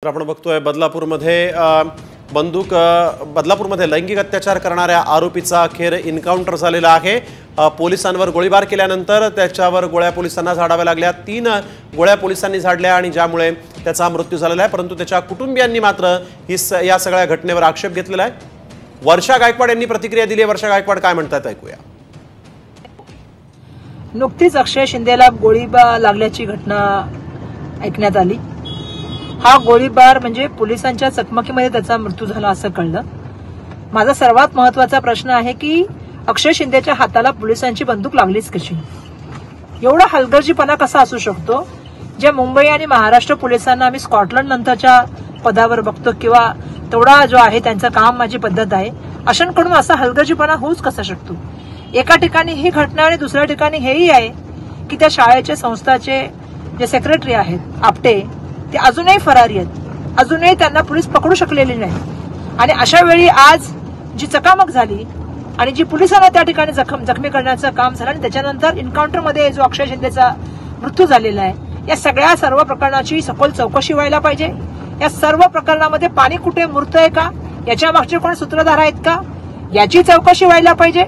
आपण बघतोय बदलापूरमध्ये लैंगिक अत्याचार करणाऱ्या आरोपीचा अखेर एन्काउंटर झालेला आहे। पोलिसांवर गोळीबार केल्यानंतर त्याच्यावर गोळ्या पोलिसांना झाडाव्या लागल्या। 3 गोळ्या पोलिसांनी झाडल्या आणि ज्यामुळे त्याचा मृत्यू झालेला आहे। परंतु त्याच्या कुटुंबियांनी मात्र या सगळ्या घटनेवर आक्षेप घेतलेला आहे। वर्षा गायकवाड यांनी प्रतिक्रिया दिली आहे। वर्षा गायकवाड काय म्हणतात ऐकूया। नुकतीच अक्षय शिंदेला गोळीबार लागल्याची घटना ऐकण्यात आली। हा गोळीबार म्हणजे पोलिसांच्या चकमकीमध्ये त्याचा मृत्यू झाला असं कळलं। माझा सर्वात महत्त्वाचा प्रश्न आहे की अक्षय शिंदेच्या हाताला पोलिसांची बंदूक लागलीच कशी? एवढा हलगर्जीपणा कसा असू शकतो? जे मुंबई आणि महाराष्ट्र पोलिसांना आम्ही स्कॉटलंड नंतरच्या पदावर बघतो किंवा तेवढा जो आहे त्यांचं काम माझी पद्धत आहे, अशांकडून असा हलगर्जीपणा होऊच कसा शकतो? एका ठिकाणी ही घटना आणि दुसऱ्या ठिकाणी हेही आहे की त्या शाळेचे संस्थाचे जे सेक्रेटरी आहेत आपटे ते अजूनही फरारी आहेत। अजूनही त्यांना पोलीस पकडू शकलेले नाही। आणि अशा वेळी आज जी चकामक झाली आणि जी पोलिसांना त्या ठिकाणी जखमी करण्याचं काम झालं आणि त्याच्यानंतर एन्काउंटरमध्ये जो अक्षय शिंदेचा मृत्यू झालेला आहे, या सर्व प्रकरणाची सखोल चौकशी व्हायला पाहिजे। या सर्व प्रकरणामध्ये पाणी कुठे मुरतंय का, याच्या मागचे कोण सूत्रधार आहेत का, याची चौकशी व्हायला पाहिजे।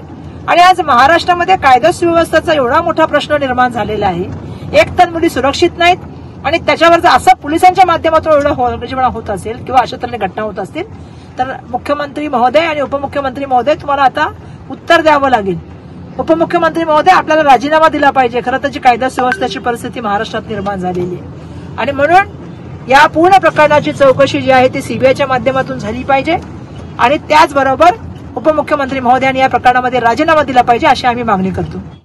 आणि आज महाराष्ट्रामध्ये कायदा सुव्यवस्थेचा एवढा मोठा प्रश्न निर्माण झालेला आहे। एक तर मुली सुरक्षित नाहीत आणि त्याच्यावर जर असं पोलिसांच्या माध्यमातून एवढं हलगर्जीपणा होत असेल किंवा अशा तऱ्हेने घटना होत असतील तर मुख्यमंत्री महोदय आणि उपमुख्यमंत्री महोदय तुम्हाला आता उत्तर द्यावं लागेल। उपमुख्यमंत्री महोदय आपल्याला राजीनामा दिला पाहिजे। खरं तर जी कायदा सुव्यवस्थेची परिस्थिती महाराष्ट्रात निर्माण झालेली आहे आणि म्हणून या पूर्ण प्रकरणाची चौकशी जी आहे ती सीबीआयच्या माध्यमातून झाली पाहिजे आणि त्याचबरोबर उपमुख्यमंत्री महोदयांनी या प्रकरणामध्ये राजीनामा दिला पाहिजे अशी आम्ही मागणी करतो।